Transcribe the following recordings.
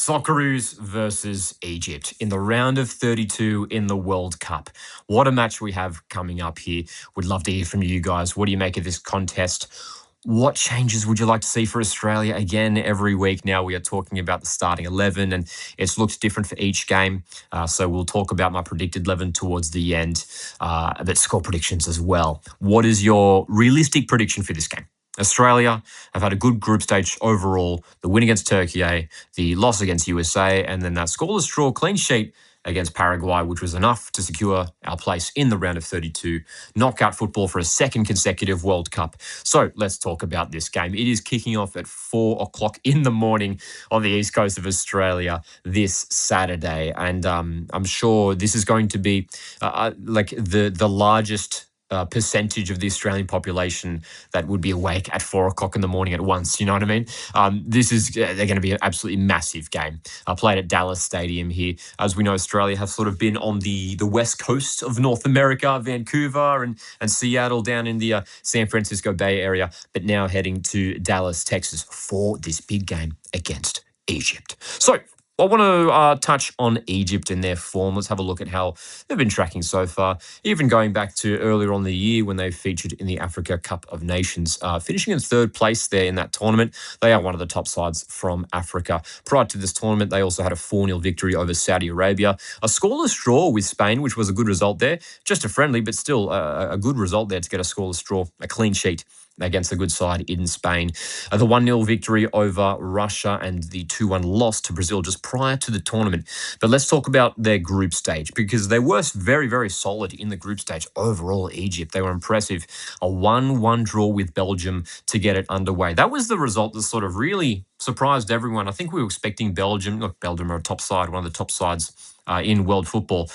Socceroos versus Egypt in the round of 32 in the World Cup. What a match we have coming up here. Would love to hear from you guys. What do you make of this contest? What changes would you like to see for Australia? Again, every week now we are talking about the starting 11 and it's looked different for each game. So we'll talk about my predicted 11 towards the end, but score predictions as well. What is your realistic prediction for this game? Australia have had a good group stage overall. The win against Turkey, the loss against USA, and then that scoreless draw clean sheet against Paraguay, which was enough to secure our place in the round of 32. Knockout football for a second consecutive World Cup. So let's talk about this game. It is kicking off at 4 o'clock in the morning on the east coast of Australia this Saturday. And I'm sure this is going to be like the largest percentage of the Australian population that would be awake at 4 o'clock in the morning at once. You know what I mean? They're going to be an absolutely massive game. Played at Dallas Stadium here. As we know, Australia have sort of been on the west coast of North America, Vancouver and Seattle down in the San Francisco Bay Area, but now heading to Dallas, Texas for this big game against Egypt. So I want to touch on Egypt and their form. Let's have a look at how they've been tracking so far, even going back to earlier on the year when they featured in the Africa Cup of Nations, finishing in third place there in that tournament. They are one of the top sides from Africa. Prior to this tournament, they also had a 4-0 victory over Saudi Arabia, a scoreless draw with Spain, which was a good result there. Just a friendly, but still a good result there to get a scoreless draw, a clean sheet against a good side in Spain. The 1-0 victory over Russia and the 2-1 loss to Brazil just prior to the tournament. But let's talk about their group stage because they were very, very solid in the group stage. Overall, Egypt, they were impressive. A 1-1 draw with Belgium to get it underway. That was the result that sort of really surprised everyone. I think we were expecting Belgium. Look, Belgium are a top side, one of the top sides in world football.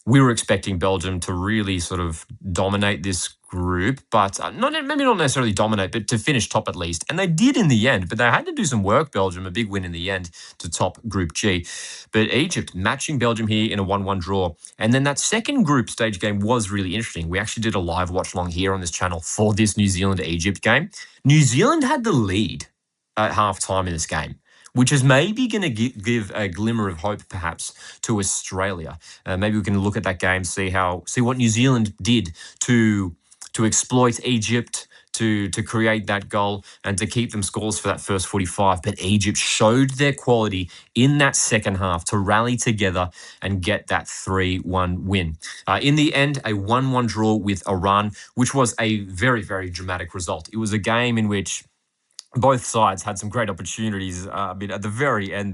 We were expecting Belgium to really sort of dominate this group, but maybe not necessarily dominate, but to finish top at least. And they did in the end, but they had to do some work, Belgium, a big win in the end to top Group G. But Egypt matching Belgium here in a 1-1 draw. And then that second group stage game was really interesting. We actually did a live watch along here on this channel for this New Zealand-Egypt game. New Zealand had the lead at halftime in this game, which is maybe going to give a glimmer of hope, perhaps, to Australia. Maybe we can look at that game, see what New Zealand did to exploit Egypt, to create that goal and to keep them scoreless for that first 45. But Egypt showed their quality in that second half to rally together and get that 3-1 win. In the end, a 1-1 draw with Iran, which was a very, very dramatic result. It was a game in which both sides had some great opportunities. I mean, at the very end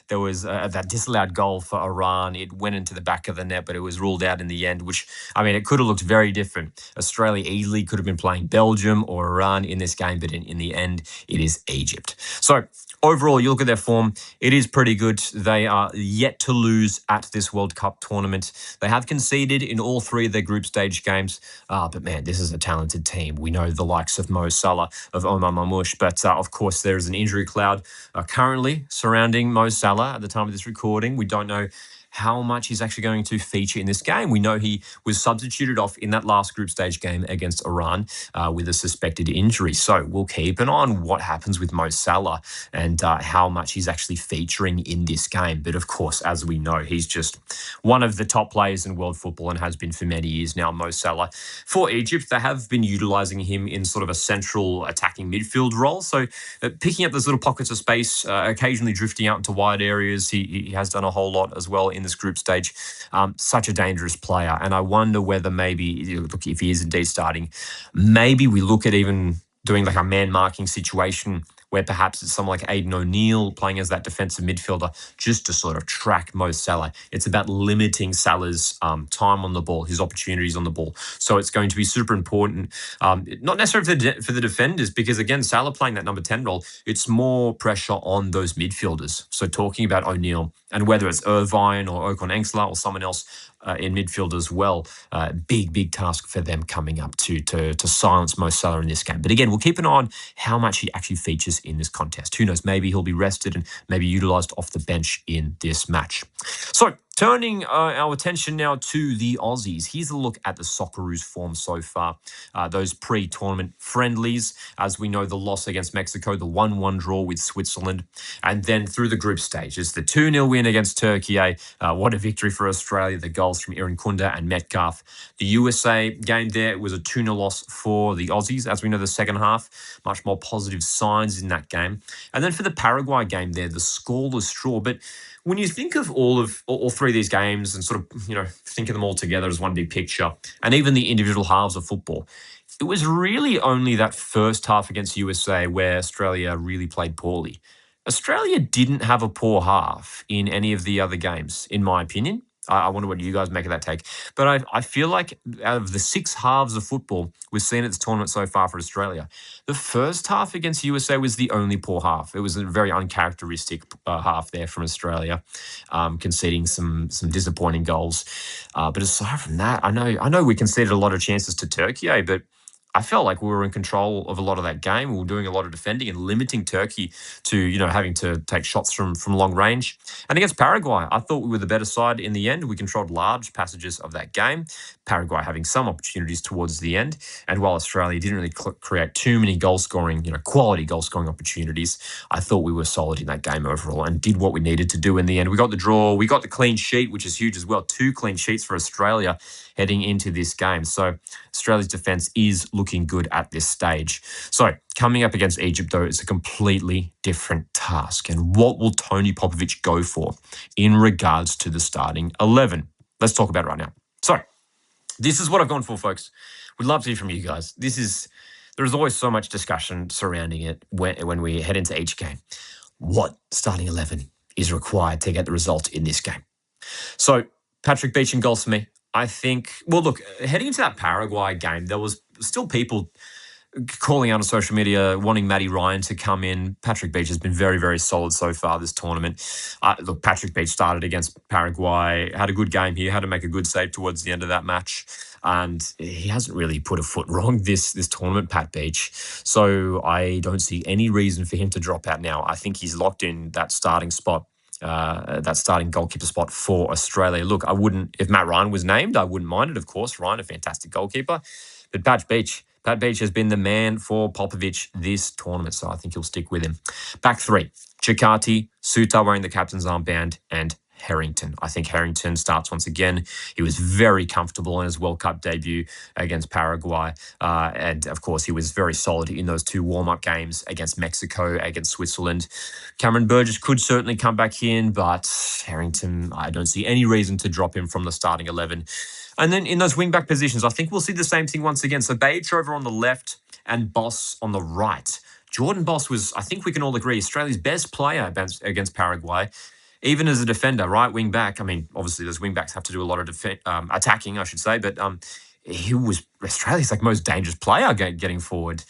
there was that disallowed goal for Iran. It went into the back of the net, but it was ruled out in the end, which, I mean, it could have looked very different. Australia easily could have been playing Belgium or Iran in this game, but in the end, it is Egypt. So overall, you look at their form, it is pretty good. They are yet to lose at this World Cup tournament. They have conceded in all 3 of their group stage games. But man, this is a talented team. We know the likes of Mo Salah, of Omar Mamouche, but of course, there is an injury cloud currently surrounding Mo Salah at the time of this recording. We don't know how much he's actually going to feature in this game. We know he was substituted off in that last group stage game against Iran with a suspected injury. So we'll keep an eye on what happens with Mo Salah and how much he's actually featuring in this game. But of course, as we know, he's just one of the top players in world football and has been for many years now, Mo Salah. For Egypt, they have been utilising him in sort of a central attacking midfield role. So picking up those little pockets of space, occasionally drifting out into wide areas. He has done a whole lot as well in this group stage. Such a dangerous player. And I wonder whether maybe, look, if he is indeed starting, maybe we look at even doing like a man marking situation where perhaps it's someone like Aidan O'Neill playing as that defensive midfielder just to sort of track Mo Salah. It's about limiting Salah's time on the ball, his opportunities on the ball. So it's going to be super important, not necessarily for the defenders, because again, Salah playing that number 10 role, it's more pressure on those midfielders. So talking about O'Neill and whether it's Irvine or Ocon Engsler or someone else in midfield as well, big task for them coming up to silence Mo Salah in this game. But again, we'll keep an eye on how much he actually features in this contest. Who knows, maybe he'll be rested and maybe utilised off the bench in this match. So Turning our attention now to the Aussies. Here's a look at the Socceroos' form so far. Those pre-tournament friendlies, as we know, the loss against Mexico, the 1-1 draw with Switzerland, and then through the group stages, the 2-0 win against Turkey. What a victory for Australia. The goals from Kunda and Metcalf. The USA game there, it was a 2-0 loss for the Aussies. As we know, the second half, much more positive signs in that game. And then for the Paraguay game there, the scoreless draw. But when you think of all three of these games and sort of, think of them all together as one big picture, and even the individual halves of football, it was really only that first half against USA where Australia really played poorly. Australia didn't have a poor half in any of the other games, in my opinion. I wonder what you guys make of that take. But I feel like out of the six halves of football we've seen at this tournament so far for Australia, the first half against USA was the only poor half. It was a very uncharacteristic half there from Australia, conceding some disappointing goals. But aside from that, I know we conceded a lot of chances to Turkey, but I felt like we were in control of a lot of that game. We were doing a lot of defending and limiting Turkey to, having to take shots from long range. And against Paraguay, I thought we were the better side in the end. We controlled large passages of that game, Paraguay having some opportunities towards the end. And while Australia didn't really create too many goal-scoring, quality goal-scoring opportunities, I thought we were solid in that game overall and did what we needed to do in the end. We got the draw. We got the clean sheet, which is huge as well. 2 clean sheets for Australia heading into this game. So Australia's defence is looking good at this stage. So coming up against Egypt, though, it's a completely different task. And what will Tony Popovic go for in regards to the starting 11? Let's talk about it right now. So this is what I've gone for, folks. We'd love to hear from you guys. There's always so much discussion surrounding it when we head into each game. What starting 11 is required to get the result in this game? So Patrick Beach in goals for me. I think, well, look, heading into that Paraguay game, there was still people calling out on social media, wanting Matty Ryan to come in. Patrick Beach has been very, very solid so far this tournament. Look, Patrick Beach started against Paraguay, had a good game here, had to make a good save towards the end of that match. And he hasn't really put a foot wrong this tournament, Pat Beach. So I don't see any reason for him to drop out now. I think he's locked in that starting spot. That starting goalkeeper spot for Australia. Look, if Matt Ryan was named, I wouldn't mind it, of course. Ryan, a fantastic goalkeeper. But Pat Beach has been the man for Popovic this tournament, so I think he'll stick with him. Back three, Chikati, Suta wearing the captain's armband, and Harrington. I think Harrington starts once again. He was very comfortable in his World Cup debut against Paraguay. And, of course, he was very solid in those 2 warm-up games against Mexico, against Switzerland. Cameron Burgess could certainly come back in, but Harrington, I don't see any reason to drop him from the starting 11. And then in those wing-back positions, I think we'll see the same thing once again. So Beige over on the left and Boss on the right. Jordan Boss was, I think we can all agree, Australia's best player against Paraguay. Even as a defender, right wing back. I mean, obviously, those wing backs have to do a lot of attacking, I should say. But he was Australia's most dangerous player getting forward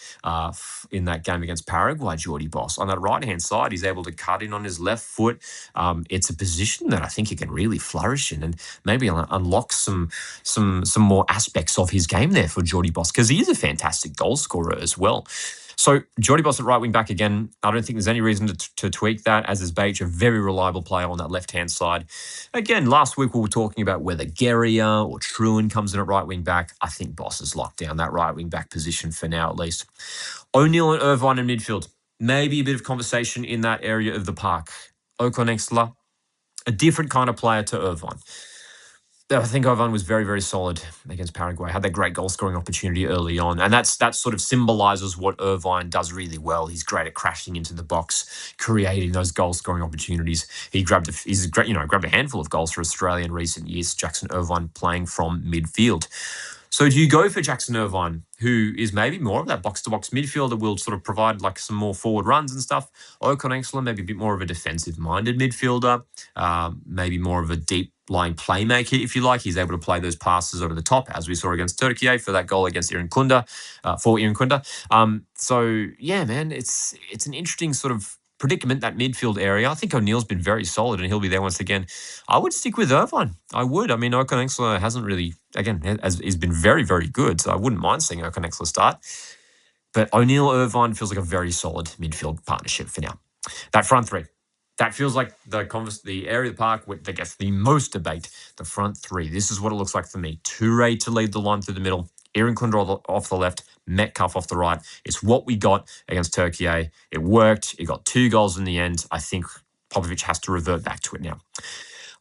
in that game against Paraguay. Jordy Boss on that right hand side, he's able to cut in on his left foot. It's a position that I think he can really flourish in, and maybe unlock some more aspects of his game there for Jordy Boss, because he is a fantastic goal scorer as well. So Jordy Boss at right wing back again. I don't think there's any reason to tweak that, as is Beach, a very reliable player on that left-hand side. Again, last week we were talking about whether Guerrier or Truen comes in at right wing back. I think Boss has locked down that right wing back position for now at least. O'Neill and Irvine in midfield. Maybe a bit of conversation in that area of the park. Okonexla, a different kind of player to Irvine. I think Irvine was very, very solid against Paraguay. Had that great goal-scoring opportunity early on. And that sort of symbolises what Irvine does really well. He's great at crashing into the box, creating those goal-scoring opportunities. He's grabbed a handful of goals for Australia in recent years. Jackson Irvine playing from midfield. So do you go for Jackson Irvine, who is maybe more of that box-to-box midfielder, will sort of provide some more forward runs and stuff? Okonexla, maybe a bit more of a defensive-minded midfielder, maybe more of a deep-lying playmaker, if you like. He's able to play those passes over the top, as we saw against Turkey for that goal against Kunda. So, yeah, man, it's an interesting sort of predicament, that midfield area. I think O'Neill's been very solid, and he'll be there once again. I would stick with Irvine. I would. I mean, Okonexla hasn't really, again, he's been very, very good, so I wouldn't mind seeing Okonexla start. But O'Neill-Irvine feels like a very solid midfield partnership for now. That front three, That feels like the area of the park that gets the most debate, the front three. This is what it looks like for me. Toure to lead the line through the middle, Aaron Kundra off the left, Metcalf off the right. It's what we got against Turkey. It worked. It got 2 goals in the end. I think Popovic has to revert back to it now.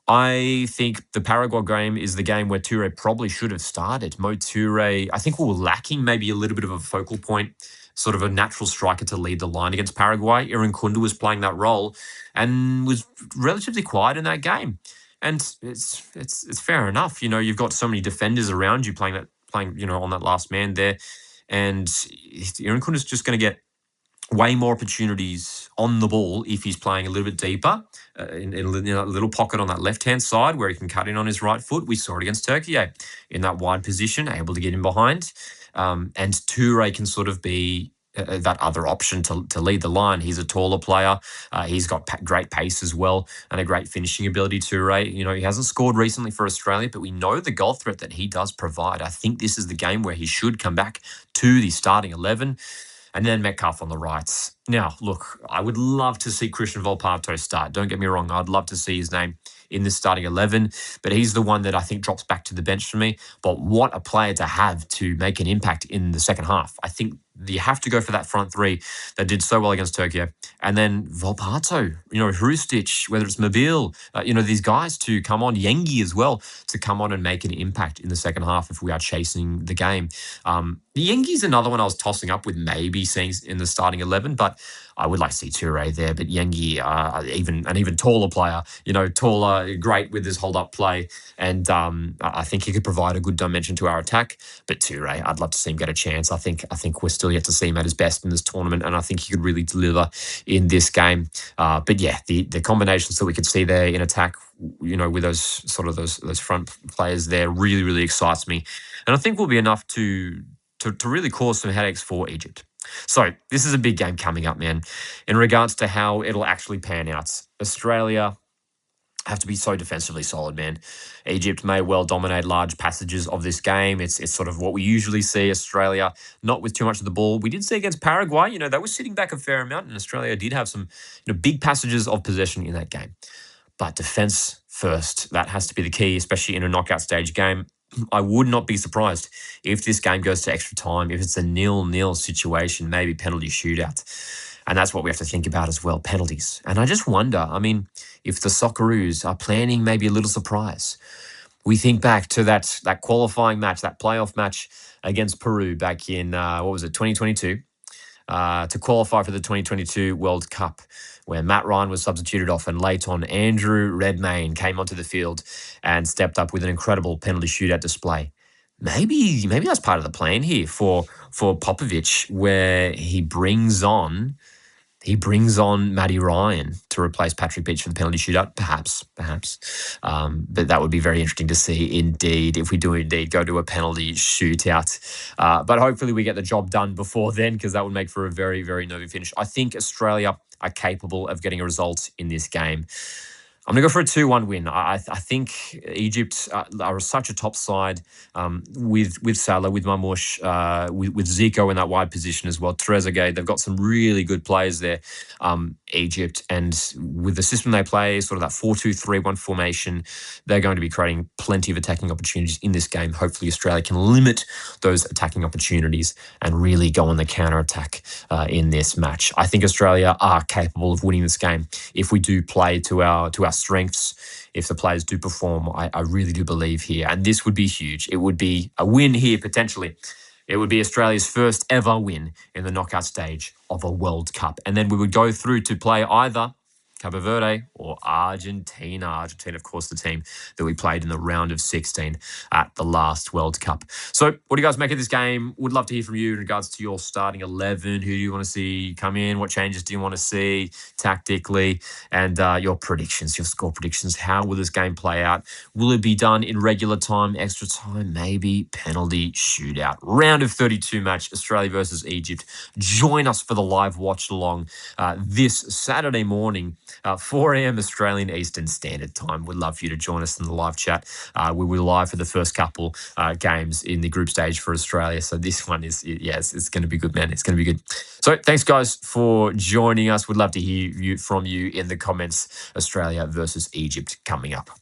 I think the Paraguay game is the game where Toure probably should have started. Mo Toure, I think we were lacking maybe a little bit of a focal point, sort of a natural striker to lead the line against Paraguay. Aaron Kunda was playing that role and was relatively quiet in that game. And it's fair enough. You've got so many defenders around you playing on that last man there. And Aaron Kunda's just going to get way more opportunities on the ball if he's playing a little bit deeper in a little pocket on that left-hand side where he can cut in on his right foot. We saw it against Turkey in that wide position, able to get in behind. And Toure can sort of be that other option to lead the line. He's a taller player. He's got great pace as well and a great finishing ability. Toure, he hasn't scored recently for Australia, but we know the goal threat that he does provide. I think this is the game where he should come back to the starting 11. And then Metcalf on the right. Now, look, I would love to see Christian Volpato start. Don't get me wrong. I'd love to see his name in the starting 11, but he's the one that I think drops back to the bench for me. But what a player to have to make an impact in the second half. I think you have to go for that front three that did so well against Turkey. And then Volpato, Hrustic, whether it's Mobile, these guys to come on, Yengi as well, to come on and make an impact in the second half if we are chasing the game. Yengi's another one I was tossing up with maybe seeing in the starting 11, but I would like to see Toure there. But Yengi, even taller player, taller, great with his hold-up play. And I think he could provide a good dimension to our attack. But Toure, I'd love to see him get a chance. I think we're still yet to see him at his best in this tournament, and I think he could really deliver in this game. But yeah, the combinations that we could see there in attack, with those front players there really, really excites me. And I think will be enough to really cause some headaches for Egypt. So this is a big game coming up, man, in regards to how it'll actually pan out. Australia have to be so defensively solid, man. Egypt may well dominate large passages of this game. It's sort of what we usually see. Australia not with too much of the ball. We did see against Paraguay, they were sitting back a fair amount, and Australia did have some big passages of possession in that game. But defense first, that has to be the key, especially in a knockout stage game. I would not be surprised if this game goes to extra time, if it's a 0-0 situation, maybe penalty shootout. And that's what we have to think about as well, penalties. And I just wonder, if the Socceroos are planning maybe a little surprise. We think back to that qualifying match, that playoff match against Peru back in, 2022, to qualify for the 2022 World Cup, where Matt Ryan was substituted off and late on Andrew Redmayne came onto the field and stepped up with an incredible penalty shootout display. Maybe that's part of the plan here for Popovic, where he brings on Matty Ryan to replace Patrick Beach for the penalty shootout, perhaps. But that would be very interesting to see indeed if we do indeed go to a penalty shootout. But hopefully we get the job done before then, because that would make for a very, very nervy finish. I think Australia are capable of getting a result in this game. I'm going to go for a 2-1 win. I think Egypt are such a top side with Salah, with Mamouche, with Zico in that wide position as well. Trezeguet, they've got some really good players there, Egypt. And with the system they play, sort of that 4-2-3-1 formation, they're going to be creating plenty of attacking opportunities in this game. Hopefully Australia can limit those attacking opportunities and really go on the counter-attack in this match. I think Australia are capable of winning this game if we do play to our strengths, if the players do perform. I really do believe here. And this would be huge. It would be a win here, potentially. It would be Australia's first ever win in the knockout stage of a World Cup. And then we would go through to play either Cabo Verde or Argentina. Argentina, of course, the team that we played in the round of 16 at the last World Cup. So what do you guys make of this game? Would love to hear from you in regards to your starting 11. Who do you want to see come in? What changes do you want to see tactically? And your predictions, your score predictions. How will this game play out? Will it be done in regular time, extra time, maybe penalty shootout? Round of 32 match, Australia versus Egypt. Join us for the live watch along this Saturday morning 4 a.m. Australian Eastern Standard Time. We'd love for you to join us in the live chat. We were live for the first couple games in the group stage for Australia. So this one is, it's going to be good, man. It's going to be good. So thanks, guys, for joining us. We'd love to hear from you in the comments. Australia versus Egypt coming up.